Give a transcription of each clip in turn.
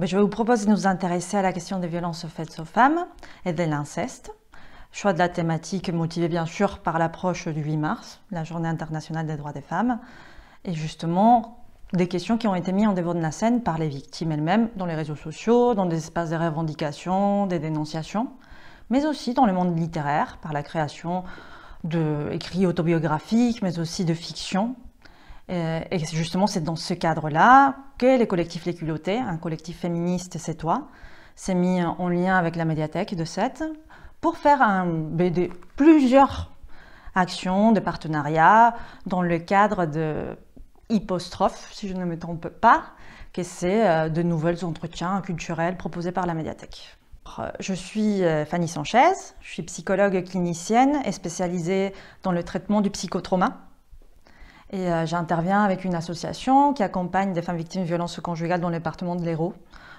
Je vous propose de nous intéresser à la question des violences faites aux femmes et de l'inceste. Choix de la thématique motivé bien sûr par l'approche du 8 mars, la Journée internationale des droits des femmes, et justement des questions qui ont été mises en devant de la scène par les victimes elles-mêmes, dans les réseaux sociaux, dans des espaces de revendication, des dénonciations, mais aussi dans le monde littéraire, par la création d'écrits autobiographiques, mais aussi de fiction. Et justement, c'est dans ce cadre-là que les collectifs Les Culottés, un collectif féministe, c'est toi, s'est mis en lien avec la médiathèque de Sète pour faire plusieurs actions de partenariat dans le cadre de Hippostrophe, si je ne me trompe pas, que c'est de nouveaux entretiens culturels proposés par la médiathèque. Je suis Fanny Sanchez, je suis psychologue clinicienne et spécialisée dans le traitement du psychotrauma. Et j'interviens avec une association qui accompagne des femmes victimes de violences conjugales dans le département de l'Hérault,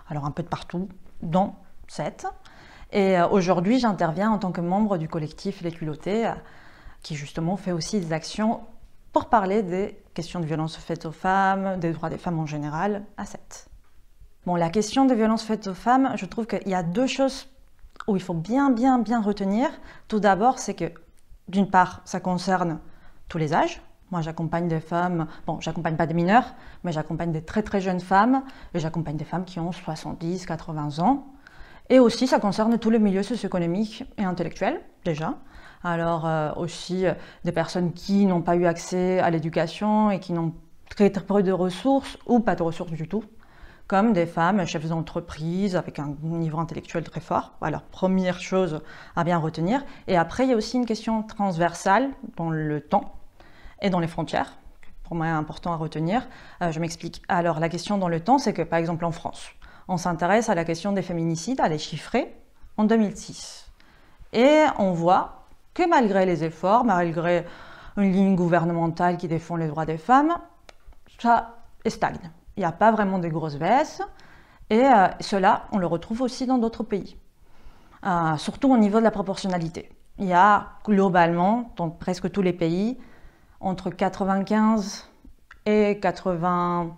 alors un peu de partout, dont Sète. Et aujourd'hui, j'interviens en tant que membre du collectif Les Culottés, qui justement fait aussi des actions pour parler des questions de violences faites aux femmes, des droits des femmes en général, à Sète. Bon, la question des violences faites aux femmes, je trouve qu'il y a deux choses où il faut bien retenir. Tout d'abord, c'est que, d'une part, ça concerne tous les âges. Moi, j'accompagne des femmes, bon, j'accompagne pas des mineurs, mais j'accompagne des très jeunes femmes, et j'accompagne des femmes qui ont 70, 80 ans. Et aussi, ça concerne tous les milieux socio-économiques et intellectuels, déjà. Alors, aussi des personnes qui n'ont pas eu accès à l'éducation et qui n'ont très peu de ressources, ou pas de ressources du tout, comme des femmes chefs d'entreprise avec un niveau intellectuel très fort. Alors, première chose à bien retenir. Et après, il y a aussi une question transversale dans le temps et dans les frontières, pour moi important à retenir. Je m'explique. Alors la question dans le temps, c'est que par exemple en France, on s'intéresse à la question des féminicides, à les chiffrer, en 2006. Et on voit que malgré les efforts, malgré une ligne gouvernementale qui défend les droits des femmes, ça stagne. Il n'y a pas vraiment de grosses baisses. Et cela, on le retrouve aussi dans d'autres pays, surtout au niveau de la proportionnalité. Il y a globalement, dans presque tous les pays, entre 95 et 80,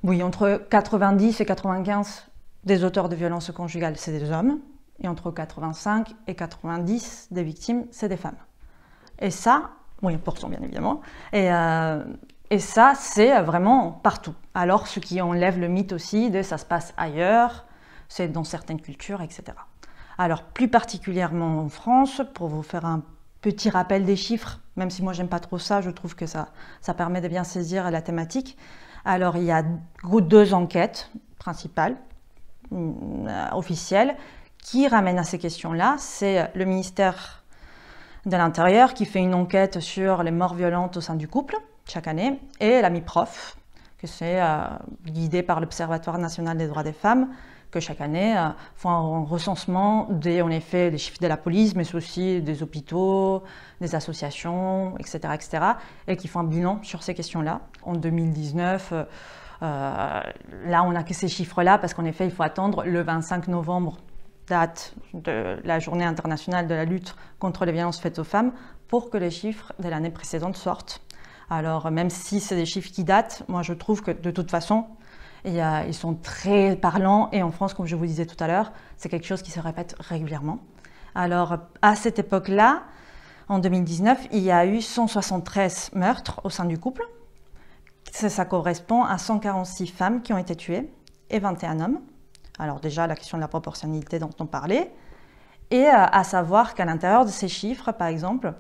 oui, entre 90 et 95 des auteurs de violences conjugales, c'est des hommes, et entre 85 et 90 des victimes, c'est des femmes. Et ça, oui, % bien évidemment, et ça, c'est vraiment partout. Alors, ce qui enlève le mythe aussi de ça se passe ailleurs, c'est dans certaines cultures, etc. Alors, plus particulièrement en France, pour vous faire un petit rappel des chiffres, même si moi j'aime pas trop ça, je trouve que ça permet de bien saisir la thématique. Alors il y a 2 enquêtes principales, officielles, qui ramènent à ces questions-là. C'est le ministère de l'Intérieur qui fait une enquête sur les morts violentes au sein du couple, chaque année, et la MIPROF, que c'est guidé par l'Observatoire national des droits des femmes, que chaque année font un recensement des chiffres de la police, mais aussi des hôpitaux, des associations, etc., et qui font un bilan sur ces questions-là. En 2019, là, on n'a que ces chiffres-là, parce qu'en effet, il faut attendre le 25 novembre, date de la Journée internationale de la lutte contre les violences faites aux femmes, pour que les chiffres de l'année précédente sortent. Alors, même si c'est des chiffres qui datent, moi, je trouve que de toute façon, ils sont très parlants, et en France, comme je vous disais tout à l'heure, c'est quelque chose qui se répète régulièrement. Alors, à cette époque-là, en 2019, il y a eu 173 meurtres au sein du couple. Ça correspond à 146 femmes qui ont été tuées et 21 hommes. Alors déjà, la question de la proportionnalité dont on parlait. Et à savoir qu'à l'intérieur de ces chiffres, par exemple,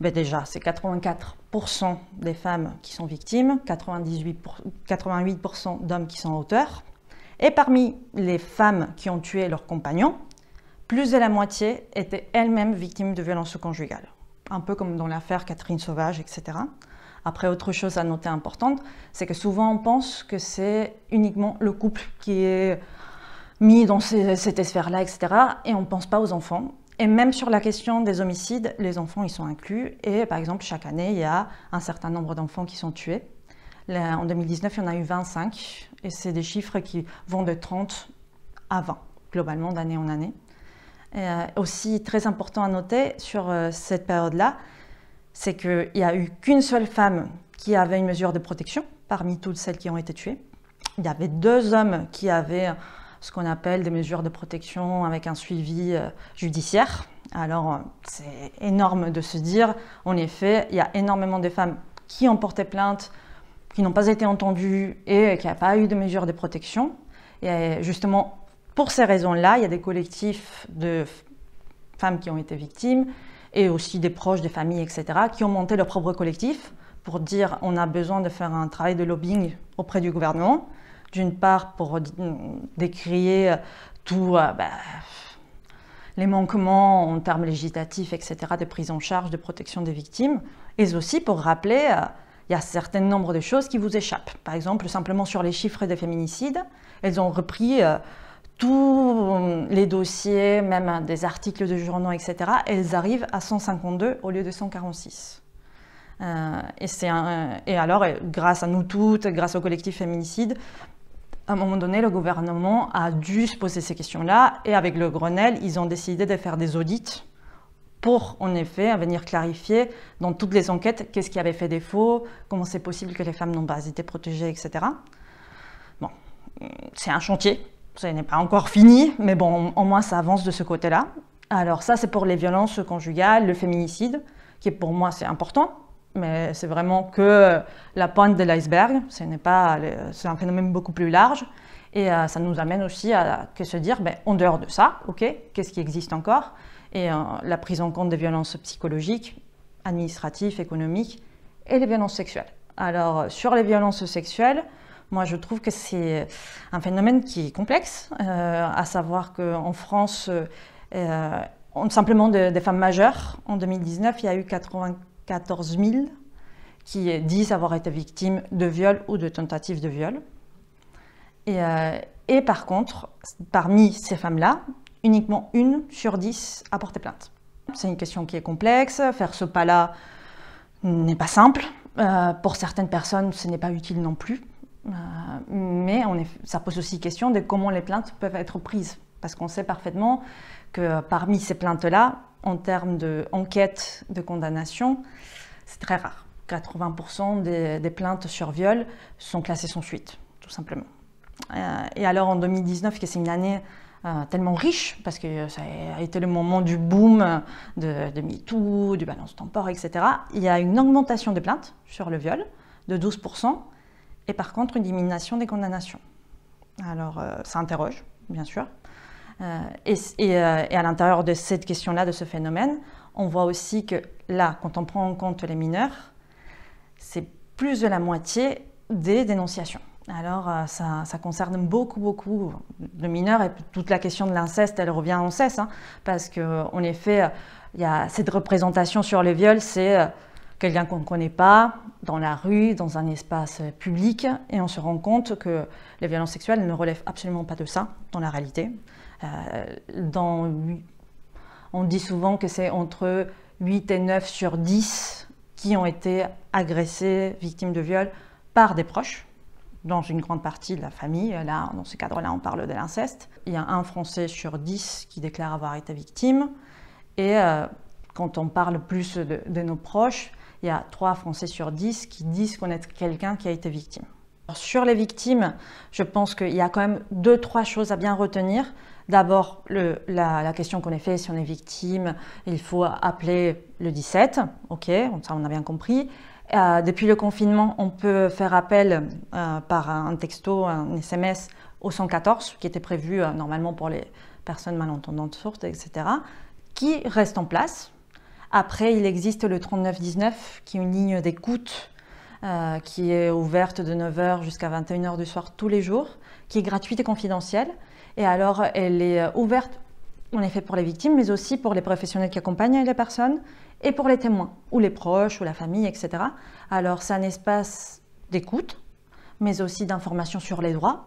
déjà, c'est 84% des femmes qui sont victimes, 88% d'hommes qui sont auteurs. Et parmi les femmes qui ont tué leurs compagnons, plus de la moitié étaient elles-mêmes victimes de violences conjugales. Un peu comme dans l'affaire Catherine Sauvage, etc. Après, autre chose à noter importante, c'est que souvent on pense que c'est uniquement le couple qui est mis dans cette sphère-là, etc. Et on ne pense pas aux enfants. Et même sur la question des homicides, les enfants y sont inclus. Et par exemple, chaque année, il y a un certain nombre d'enfants qui sont tués. En 2019, il y en a eu 25. Et c'est des chiffres qui vont de 30 à 20, globalement, d'année en année. Aussi, très important à noter sur cette période-là, c'est qu'il n'y a eu qu'une seule femme qui avait une mesure de protection parmi toutes celles qui ont été tuées. Il y avait 2 hommes qui avaient ce qu'on appelle des mesures de protection avec un suivi judiciaire. Alors, c'est énorme de se dire, en effet, il y a énormément de femmes qui ont porté plainte, qui n'ont pas été entendues et qui n'ont pas eu de mesures de protection. Et justement, pour ces raisons-là, il y a des collectifs de femmes qui ont été victimes et aussi des proches, des familles, etc., qui ont monté leur propre collectif pour dire on a besoin de faire un travail de lobbying auprès du gouvernement, d'une part pour décrier tous les manquements en termes législatifs, etc., de prise en charge, de protection des victimes, et aussi pour rappeler il y a un certain nombre de choses qui vous échappent. Par exemple, simplement sur les chiffres des féminicides, elles ont repris tous les dossiers, même des articles de journaux, etc., elles arrivent à 152 au lieu de 146. Et alors, grâce à nous toutes, grâce au collectif féminicide, à un moment donné, le gouvernement a dû se poser ces questions-là, et avec le Grenelle, ils ont décidé de faire des audits pour, en effet, venir clarifier dans toutes les enquêtes qu'est-ce qui avait fait défaut, comment c'est possible que les femmes n'ont pas été protégées, etc. Bon, c'est un chantier, ça n'est pas encore fini, mais bon, au moins ça avance de ce côté-là. Alors ça, c'est pour les violences conjugales, le féminicide, qui pour moi c'est important, mais c'est vraiment que la pointe de l'iceberg, c'est un phénomène beaucoup plus large, et ça nous amène aussi à se dire, en dehors de ça, ok, qu'est-ce qui existe encore? Et la prise en compte des violences psychologiques, administratives, économiques, et les violences sexuelles. Alors, sur les violences sexuelles, moi, je trouve que c'est un phénomène qui est complexe, à savoir qu'en France, simplement des femmes majeures, en 2019, il y a eu 94 000 qui disent avoir été victimes de viol ou de tentatives de viol. Et par contre, parmi ces femmes-là, uniquement 1 sur 10 a porté plainte. C'est une question qui est complexe, faire ce pas-là n'est pas simple. Pour certaines personnes, ce n'est pas utile non plus. Mais ça pose aussi question de comment les plaintes peuvent être prises. Parce qu'on sait parfaitement que parmi ces plaintes-là, en termes d'enquête de condamnation, c'est très rare. 80% des plaintes sur viol sont classées sans suite, tout simplement. Et alors en 2019, qui c'est une année tellement riche, parce que ça a été le moment du boom de MeToo, du balance tampon, etc., il y a une augmentation des plaintes sur le viol de 12%, et par contre une diminution des condamnations. Alors ça interroge, bien sûr. Et à l'intérieur de cette question-là, de ce phénomène, on voit aussi que là, quand on prend en compte les mineurs, c'est plus de la moitié des dénonciations. Alors, ça concerne beaucoup de mineurs, et toute la question de l'inceste, elle revient en cesse, hein, parce qu'en effet, il y a cette représentation sur les viols, c'est quelqu'un qu'on ne connaît pas, dans la rue, dans un espace public, et on se rend compte que les violences sexuelles ne relèvent absolument pas de ça, dans la réalité. On dit souvent que c'est entre 8 et 9 sur 10 qui ont été agressés, victimes de viol, par des proches, dans une grande partie de la famille. Là, dans ce cadre-là, on parle de l'inceste. Il y a 1 Français sur 10 qui déclare avoir été victime. Et quand on parle plus de nos proches, il y a 3 Français sur 10 qui disent connaître quelqu'un qui a été victime. Alors, sur les victimes, je pense qu'il y a quand même 2-3 choses à bien retenir. D'abord, la question qu'on a faite, si on est victime, il faut appeler le 17, ok, ça on a bien compris. Depuis le confinement, on peut faire appel par un texto, un SMS au 114, qui était prévu normalement pour les personnes malentendantes sourdes, etc., qui reste en place. Après, il existe le 3919, qui est une ligne d'écoute qui est ouverte de 9h jusqu'à 21h du soir tous les jours, qui est gratuite et confidentielle. Et alors, elle est ouverte, en effet, pour les victimes, mais aussi pour les professionnels qui accompagnent les personnes et pour les témoins, ou les proches, ou la famille, etc. Alors, c'est un espace d'écoute, mais aussi d'information sur les droits,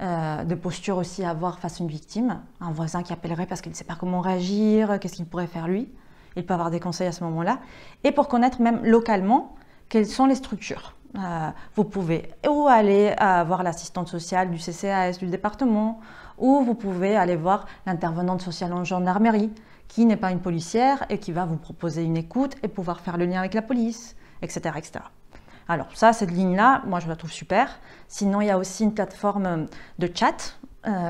de posture aussi à avoir face à une victime, un voisin qui appellerait parce qu'il ne sait pas comment réagir, qu'est-ce qu'il pourrait faire lui. Il peut avoir des conseils à ce moment-là. Et pour connaître même localement quelles sont les structures. Vous pouvez ou aller voir l'assistante sociale du CCAS du département, ou vous pouvez aller voir l'intervenante sociale en gendarmerie, qui n'est pas une policière et qui va vous proposer une écoute et pouvoir faire le lien avec la police, etc. etc. Alors ça, cette ligne-là, moi je la trouve super. Sinon, il y a aussi une plateforme de chat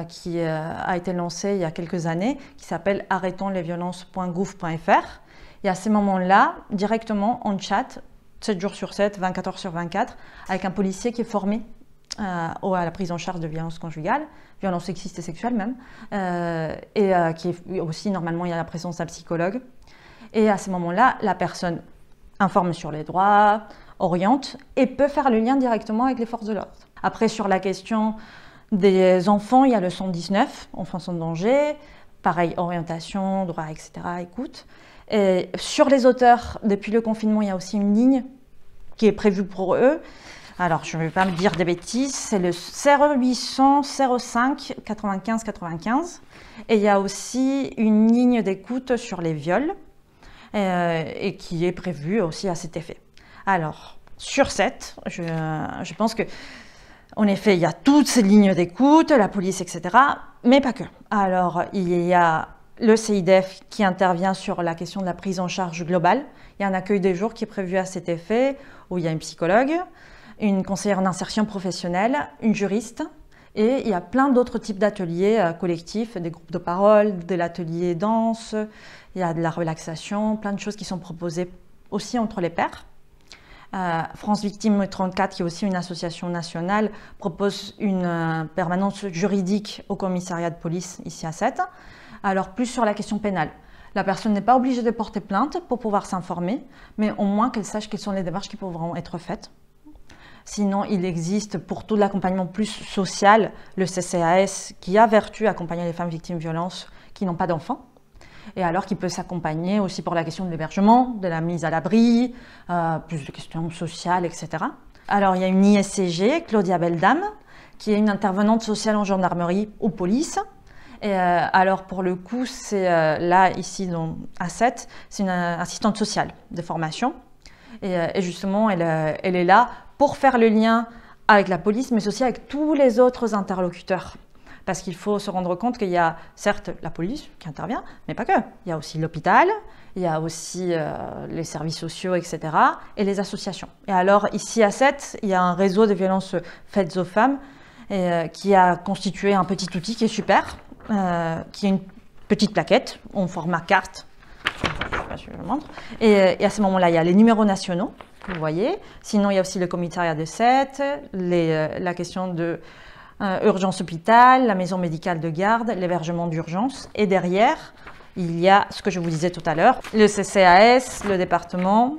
qui a été lancé il y a quelques années, qui s'appelle arrêtonslesviolences.gouv.fr. Et à ces moments-là, directement en chat, 7 jours sur 7, 24 heures sur 24, avec un policier qui est formé à la prise en charge de violences conjugales, violences sexistes et sexuelles même, qui est aussi, normalement, il y a la présence d'un psychologue. Et à ces moments-là, la personne informe sur les droits, oriente et peut faire le lien directement avec les forces de l'ordre. Après, sur la question des enfants, il y a le 119, enfants en danger, pareil, orientation, droit, etc., écoute. Et sur les auteurs, depuis le confinement, il y a aussi une ligne qui est prévue pour eux. Alors, je ne vais pas me dire des bêtises, c'est le 0800 05 95 95. Et il y a aussi une ligne d'écoute sur les viols et qui est prévue aussi à cet effet. Alors, sur 7, je pense que, en effet, il y a toutes ces lignes d'écoute, la police, etc., mais pas que. Alors, il y a le CIDF qui intervient sur la question de la prise en charge globale. Il y a un accueil des jours qui est prévu à cet effet, où il y a une psychologue, une conseillère d'insertion professionnelle, une juriste, et il y a plein d'autres types d'ateliers collectifs, des groupes de parole, de l'atelier danse, il y a de la relaxation, plein de choses qui sont proposées aussi entre les pairs. France Victimes 34, qui est aussi une association nationale, propose une permanence juridique au commissariat de police ici à Sète. Alors plus sur la question pénale. La personne n'est pas obligée de porter plainte pour pouvoir s'informer, mais au moins qu'elle sache quelles sont les démarches qui pourront être faites. Sinon, il existe pour tout l'accompagnement plus social, le CCAS, qui a vertu à accompagner les femmes victimes de violences qui n'ont pas d'enfants. Et alors qui peut s'accompagner aussi pour la question de l'hébergement, de la mise à l'abri, plus de questions sociales, etc. Alors il y a une ISCG, Claudia Beldam, qui est une intervenante sociale en gendarmerie ou police. Et alors pour le coup, c'est là, ici à Sète, c'est une assistante sociale de formation. Et justement, elle est là pour faire le lien avec la police, mais aussi avec tous les autres interlocuteurs. Parce qu'il faut se rendre compte qu'il y a certes la police qui intervient, mais pas que. Il y a aussi l'hôpital, il y a aussi les services sociaux, etc. et les associations. Et alors ici à Sète, il y a un réseau de violences faites aux femmes qui a constitué un petit outil qui est super, qui est une petite plaquette en format carte. Je ne sais pas si je le montre. Et à ce moment-là, il y a les numéros nationaux, vous voyez. Sinon, il y a aussi le commissariat de Sète, la question de urgence hôpital, la maison médicale de garde, l'hébergement d'urgence. Et derrière, il y a ce que je vous disais tout à l'heure, le CCAS, le département,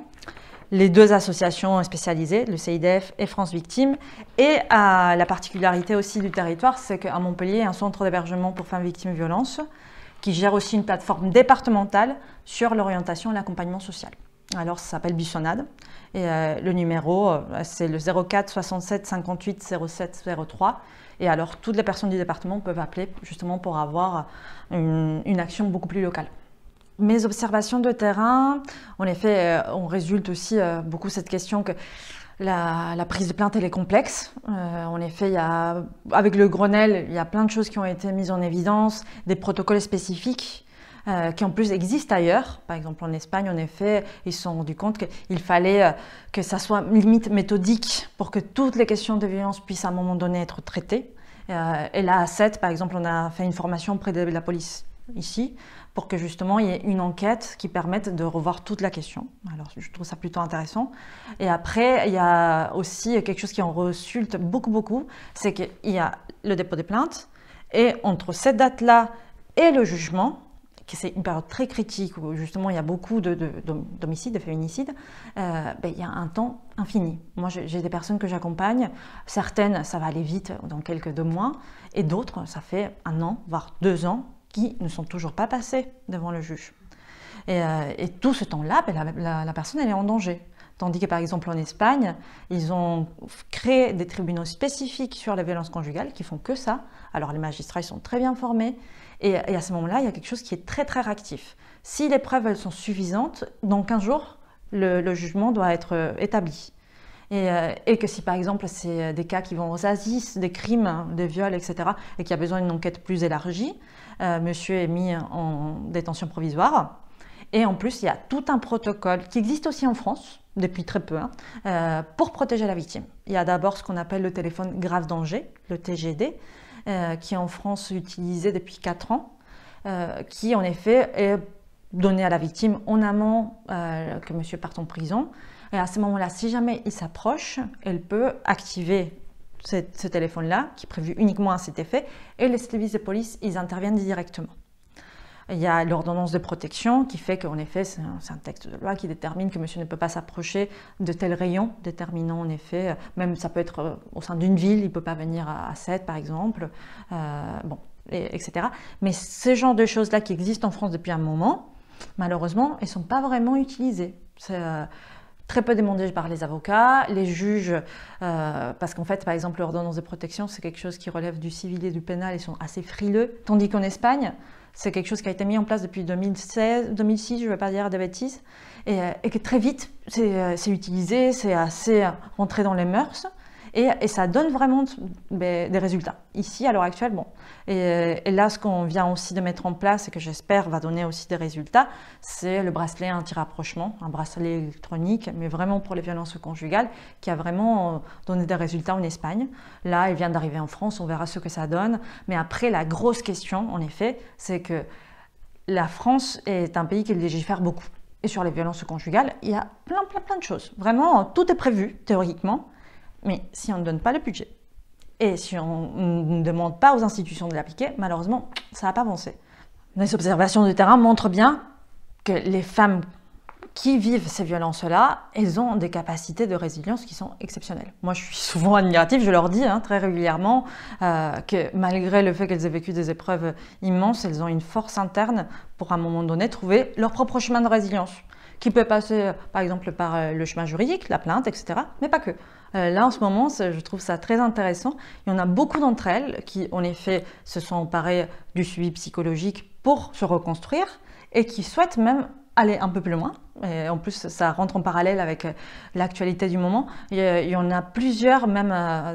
les deux associations spécialisées, le CIDF et France Victimes. Et la particularité aussi du territoire, c'est qu'à Montpellier, il y a un centre d'hébergement pour femmes victimes de violences qui gère aussi une plateforme départementale sur l'orientation et l'accompagnement social. Alors, ça s'appelle Bussonade. Et le numéro, c'est le 04 67 58 07 03. Et alors, toutes les personnes du département peuvent appeler justement pour avoir une action beaucoup plus locale. Mes observations de terrain, en effet, on résulte aussi beaucoup cette question que la prise de plainte, elle est complexe. En effet, avec le Grenelle, il y a plein de choses qui ont été mises en évidence, des protocoles spécifiques qui en plus existent ailleurs. Par exemple, en Espagne, en effet, ils se sont rendus compte qu'il fallait que ça soit limite méthodique pour que toutes les questions de violence puissent à un moment donné être traitées. Et là, à Sète, par exemple, on a fait une formation auprès de la police ici, pour que justement il y ait une enquête qui permette de revoir toute la question. Alors je trouve ça plutôt intéressant. Et après, il y a aussi quelque chose qui en résulte beaucoup, c'est qu'il y a le dépôt des plaintes, et entre cette date-là et le jugement, qui c'est une période très critique où justement il y a beaucoup d'homicides, de féminicides, il y a un temps infini. Moi j'ai des personnes que j'accompagne, certaines ça va aller vite dans quelques 2 mois, et d'autres ça fait 1 an, voire 2 ans, qui ne sont toujours pas passés devant le juge. Et tout ce temps-là, la personne elle est en danger. Tandis que par exemple en Espagne, ils ont créé des tribunaux spécifiques sur les violences conjugales qui font que ça. Alors les magistrats ils sont très bien formés, et à ce moment-là, il y a quelque chose qui est très réactif. Si les preuves elles sont suffisantes, dans 15 jours, le jugement doit être établi. Et que si par exemple c'est des cas qui vont aux assises, des crimes, des viols, etc., et qu'il y a besoin d'une enquête plus élargie, monsieur est mis en détention provisoire. Et en plus, il y a tout un protocole qui existe aussi en France, depuis très peu, pour protéger la victime. Il y a d'abord ce qu'on appelle le téléphone grave danger, le TGD, qui est en France utilisé depuis 4 ans, qui en effet est donné à la victime en amont que monsieur parte en prison. Et à ce moment-là, si jamais il s'approche, elle peut activer ce téléphone-là, qui est prévu uniquement à cet effet, et les services de police, ils interviennent directement. Il y a l'ordonnance de protection qui fait qu'en effet, c'est un texte de loi qui détermine que monsieur ne peut pas s'approcher de tel rayon, déterminant en effet, même ça peut être au sein d'une ville, il ne peut pas venir à 7 par exemple, etc. Mais ce genre de choses-là qui existent en France depuis un moment, malheureusement, elles ne sont pas vraiment utilisées. C'est très peu demandé par les avocats, les juges, parce qu'en fait, par exemple, l'ordonnance de protection, c'est quelque chose qui relève du civil et du pénal, ils sont assez frileux, tandis qu'en Espagne, c'est quelque chose qui a été mis en place depuis 2006, je ne vais pas dire de bêtises, et que très vite, c'est utilisé, c'est assez rentré dans les mœurs, et ça donne vraiment des résultats. Ici, à l'heure actuelle, bon. Et là, ce qu'on vient aussi de mettre en place, et que j'espère va donner aussi des résultats, c'est le bracelet anti-rapprochement, un bracelet électronique, mais vraiment pour les violences conjugales, qui a vraiment donné des résultats en Espagne. Là, il vient d'arriver en France, on verra ce que ça donne. Mais après, la grosse question, en effet, c'est que la France est un pays qui légifère beaucoup. Et sur les violences conjugales, il y a plein de choses. Vraiment, tout est prévu, théoriquement. Mais si on ne donne pas le budget et si on ne demande pas aux institutions de l'appliquer, malheureusement, ça ne va pas avancer. Les observations de terrain montrent bien que les femmes qui vivent ces violences-là, elles ont des capacités de résilience qui sont exceptionnelles. Moi, je suis souvent admirative, je leur dis très régulièrement que malgré le fait qu'elles aient vécu des épreuves immenses, elles ont une force interne pour à un moment donné trouver leur propre chemin de résilience, qui peut passer par exemple par le chemin juridique, la plainte, etc., mais pas que. Là, en ce moment, je trouve ça très intéressant. Il y en a beaucoup d'entre elles qui, en effet, se sont emparées du suivi psychologique pour se reconstruire et qui souhaitent même aller un peu plus loin. Et en plus, ça rentre en parallèle avec l'actualité du moment. Il y en a plusieurs, même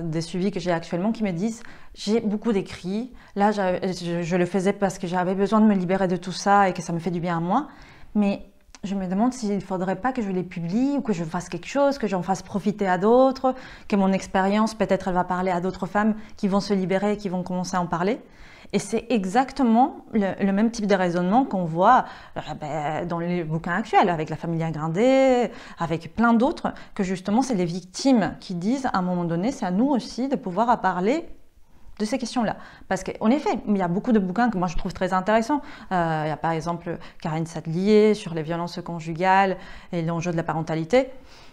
des suivis que j'ai actuellement, qui me disent « j'ai beaucoup d'écrits, là je le faisais parce que j'avais besoin de me libérer de tout ça et que ça me fait du bien à moi, mais je me demande s'il ne faudrait pas que je les publie ou que je fasse quelque chose, que j'en fasse profiter à d'autres, que mon expérience, peut-être elle va parler à d'autres femmes qui vont se libérer et qui vont commencer à en parler. » Et c'est exactement le même type de raisonnement qu'on voit dans les bouquins actuels, avec la famille Agrindé, avec plein d'autres, que justement c'est les victimes qui disent à un moment donné, c'est à nous aussi de pouvoir parler de ces questions-là. Parce qu'en effet, il y a beaucoup de bouquins que moi je trouve très intéressants. Il y a par exemple Karine Sadlier sur les violences conjugales et l'enjeu de la parentalité.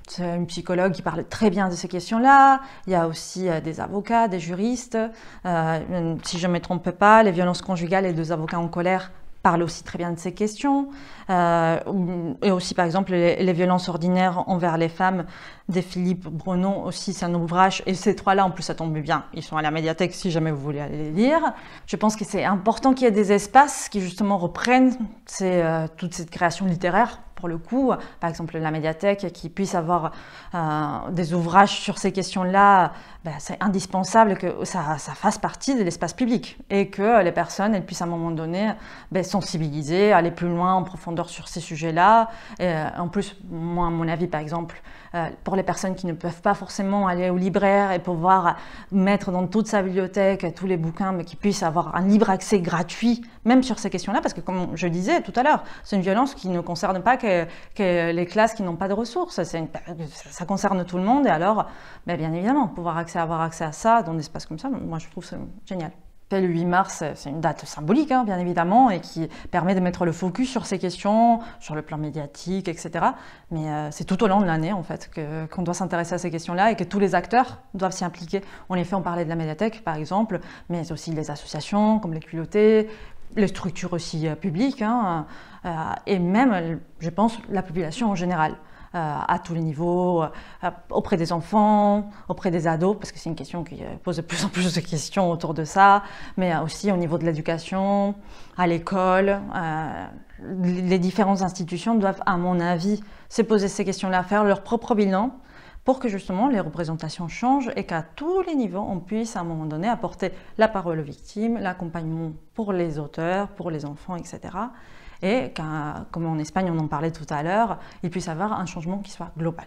C'est une psychologue qui parle très bien de ces questions-là. Il y a aussi des avocats, des juristes. Si je ne me trompe pas, les violences conjugales et 2 avocats en colère parlent aussi très bien de ces questions. Et aussi, par exemple, les violences ordinaires envers les femmes de Philippe Brenon, aussi, c'est un ouvrage. Et ces 3-là, en plus, ça tombe bien. Ils sont à la médiathèque si jamais vous voulez aller les lire. Je pense que c'est important qu'il y ait des espaces qui, justement, reprennent toute cette création littéraire, pour le coup. Par exemple, la médiathèque, qui puisse avoir des ouvrages sur ces questions-là, c'est indispensable que ça fasse partie de l'espace public et que les personnes elles puissent à un moment donné sensibiliser, aller plus loin en profondeur sur ces sujets-là. En plus, moi, à mon avis, par exemple, pour les personnes qui ne peuvent pas forcément aller au libraire et pouvoir mettre dans toute sa bibliothèque tous les bouquins, mais qui puissent avoir un libre accès gratuit, même sur ces questions-là, parce que comme je disais tout à l'heure, c'est une violence qui ne concerne pas que les classes qui n'ont pas de ressources, ça concerne tout le monde, et alors, bien évidemment, pouvoir avoir accès à ça dans des espaces comme ça, moi je trouve ça génial. Le 8 mars, c'est une date symbolique, bien évidemment, et qui permet de mettre le focus sur ces questions, sur le plan médiatique, etc. Mais c'est tout au long de l'année, en fait, qu'on doit s'intéresser à ces questions-là et que tous les acteurs doivent s'y impliquer. En effet, on parlait de la médiathèque, par exemple, mais aussi les associations, comme les culottés, les structures aussi publiques, et même, je pense, la population en général. À tous les niveaux, auprès des enfants, auprès des ados, parce que c'est une question qui pose de plus en plus de questions autour de ça, mais aussi au niveau de l'éducation, à l'école. Les différentes institutions doivent, à mon avis, se poser ces questions-là, faire leur propre bilan, pour que justement les représentations changent et qu'à tous les niveaux, on puisse à un moment donné apporter la parole aux victimes, l'accompagnement pour les auteurs, pour les enfants, etc. Et comme en Espagne on en parlait tout à l'heure, il puisse y avoir un changement qui soit global.